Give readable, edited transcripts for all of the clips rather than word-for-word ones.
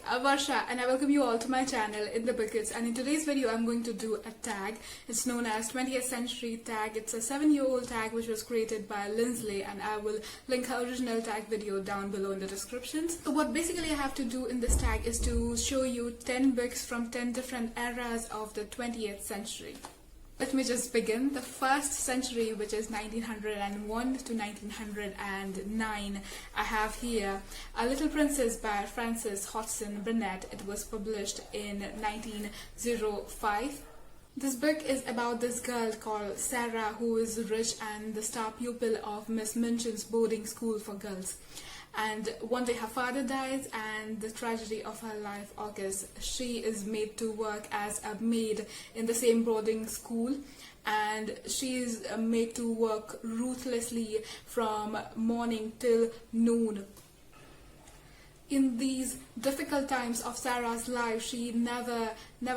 Varsha, and I welcome you all to my channel in the buckets. And in today's video I'm going to do a tag. It's known as 20th century tag. It's a 7-year-old tag which was created by Lesley, and I will link her original tag video down below in the description. So what basically I have to do in this tag is to show you 10 books from 10 different eras of the 20th century. Let me just begin. The first century, which is 1901 to 1909, I have here A Little Princess by Frances Hodgson Burnett. It was published in 1905. This book is about this girl called Sarah, who is rich and the star pupil of Miss Minchin's boarding school for girls. And one day her father dies, and the tragedy of her life occurs. She is made to work as a maid in the same boarding school, and she is made to work ruthlessly from morning till noon. In these difficult times of Sarah's life, she never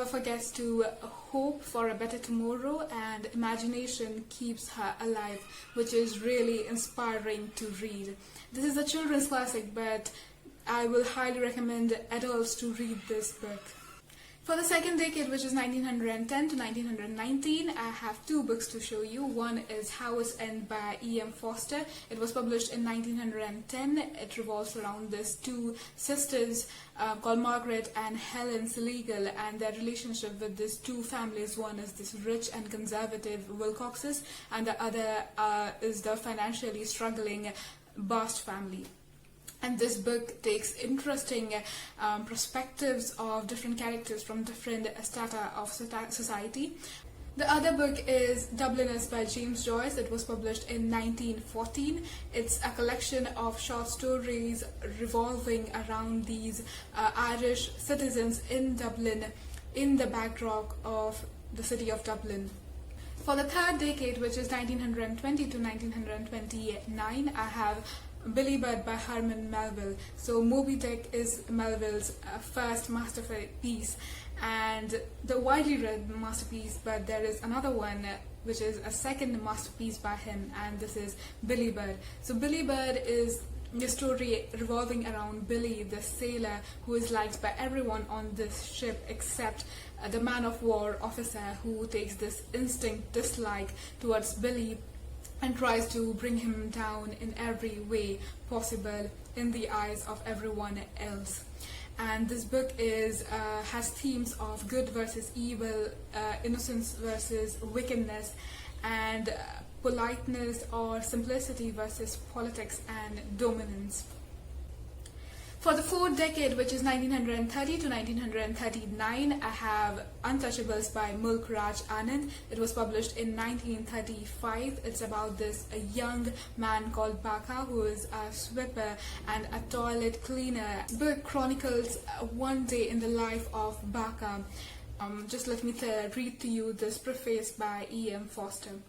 forgets to hope for a better tomorrow, and imagination keeps her alive, which is really inspiring to read. This is a children's classic, but I will highly recommend adults to read this book. For the second decade, which is 1910 to 1919, I have two books to show you. One is House End by E.M. Forster. It was published in 1910. It revolves around these two sisters called Margaret and Helen Seligal, and their relationship with these two families. One is this rich and conservative Wilcoxes, and the other is the financially struggling Bast family. And this book takes interesting perspectives of different characters from different strata of society. The other book is Dubliners by James Joyce. It was published in 1914. It's a collection of short stories revolving around these Irish citizens in Dublin, in the backdrop of the city of Dublin. For the third decade, which is 1920 to 1929, I have Billy Budd by Herman Melville. So Moby Dick is Melville's first masterpiece and the widely read masterpiece, but there is another one which is a second masterpiece by him, and this is Billy Budd. So Billy Budd is the story revolving around Billy, the sailor who is liked by everyone on this ship except the man-of-war officer, who takes this instinct dislike towards Billy and tries to bring him down in every way possible in the eyes of everyone else. And this book has themes of good versus evil, innocence versus wickedness, and politeness or simplicity versus politics and dominance. For the fourth decade, which is 1930 to 1939, I have Untouchables by Mulk Raj Anand. It was published in 1935. It's about this young man called Baka, who is a sweeper and a toilet cleaner. The book chronicles one day in the life of Baka. Just let me read to you this preface by E.M. Forster.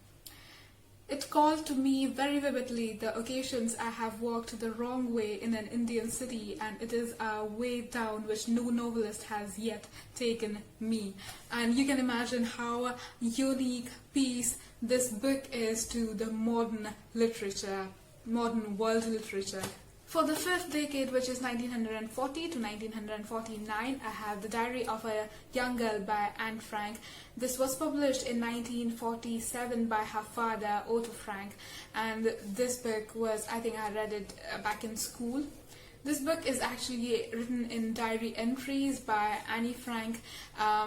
It called to me very vividly the occasions I have walked the wrong way in an Indian city, and it is a way down which no novelist has yet taken me. And you can imagine how unique piece this book is to the modern literature, modern world literature. For the fifth decade, which is 1940 to 1949, I have The Diary of a Young Girl by Anne Frank. This was published in 1947 by her father, Otto Frank, and this book was, I think I read it back in school. This book is actually written in diary entries by Annie Frank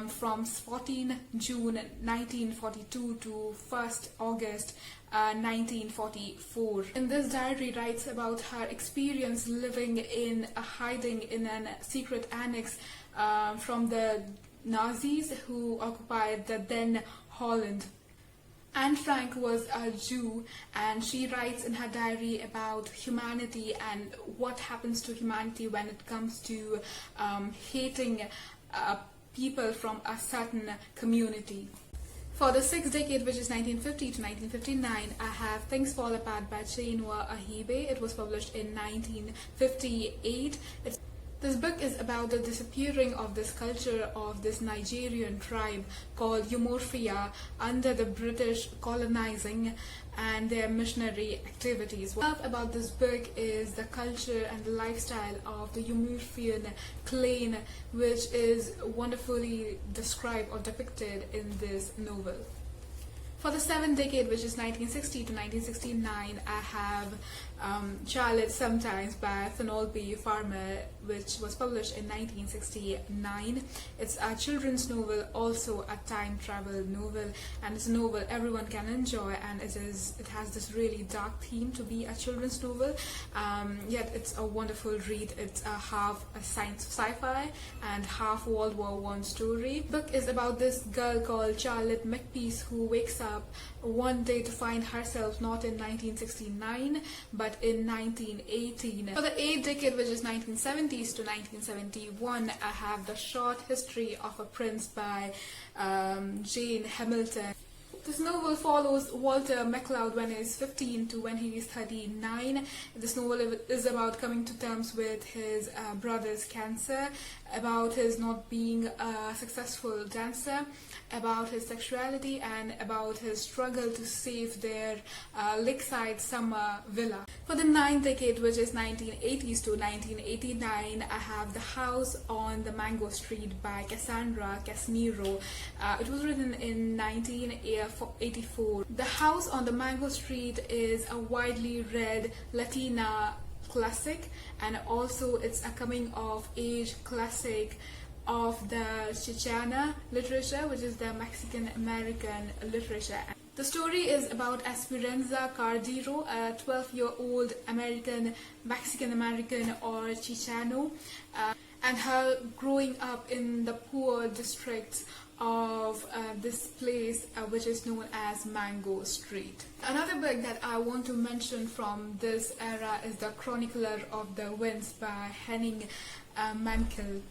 from 14 June 1942 to 1st August 1944. In this diary writes about her experience living in hiding in a secret annex from the Nazis who occupied the then Holland. Anne Frank was a Jew, and she writes in her diary about humanity and what happens to humanity when it comes to hating people from a certain community. For the sixth decade, which is 1950 to 1959, I have Things Fall Apart by Chinua Achebe. It was published in 1958. This book is about the disappearing of this culture of this Nigerian tribe called Umorphia under the British colonizing and their missionary activities. What I love about this book is the culture and the lifestyle of the Umorphian clan, which is wonderfully described or depicted in this novel. For the seventh decade, which is 1960 to 1969, I have Charlotte Sometimes by Thanolby Farmer, which was published in 1969. It's a children's novel, also a time travel novel, and it's a novel everyone can enjoy, and it has this really dark theme to be a children's novel, yet it's a wonderful read. It's half a sci-fi and half World War I story. The book is about this girl called Charlotte Makepeace who wakes up one day to find herself not in 1969 but in 1918. For the 8th decade, which is 1970s to 1971, I have The Short History of a Prince by Jane Hamilton. This novel follows Walter McLeod when he is 15 to when he is 39. This novel is about coming to terms with his brother's cancer, about his not being a successful dancer, about his sexuality, and about his struggle to save their lakeside summer villa. For the 9th decade, which is 1980s to 1989, I have The House on the Mango Street by Cassandra Casimiro. It was written in 1984. The House on the Mango Street is a widely read Latina classic, and also it's a coming of age classic of the Chicana literature, which is the Mexican American literature. The story is about Esperanza Cardero, a 12-year-old Mexican American or Chicano, and her growing up in the poor districts of this place, which is known as Mango Street. Another book that I want to mention from this era is The Chronicler of the Winds by Henning Mankell.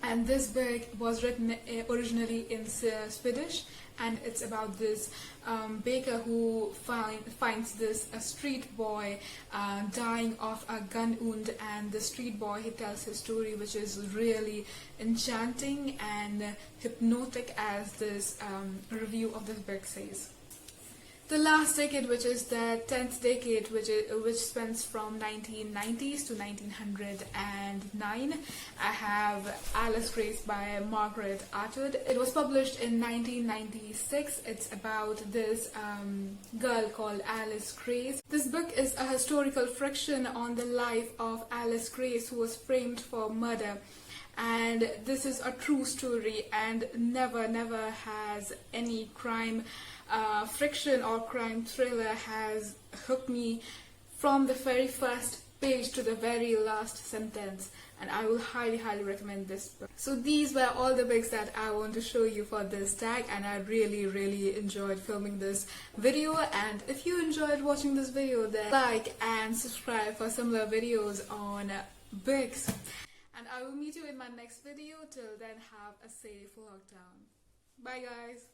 And this book was written originally in Swedish, and it's about this baker who finds this street boy dying of a gun wound, and the street boy, he tells his story, which is really enchanting and hypnotic, as this review of this book says. The last decade, which is the 10th decade, which spans from 1990s to 1909, I have Alice Grace by Margaret Atwood. It was published in 1996. It's about this girl called Alice Grace. This book is a historical fiction on the life of Alice Grace, who was framed for murder. And this is a true story, and never has any crime fiction or crime thriller has hooked me from the very first page to the very last sentence, and I will highly recommend this book. So these were all the books that I want to show you for this tag, and I really enjoyed filming this video. And if you enjoyed watching this video, then like and subscribe for similar videos on books. And I will meet you in my next video. Till then, have a safe lockdown. Bye guys.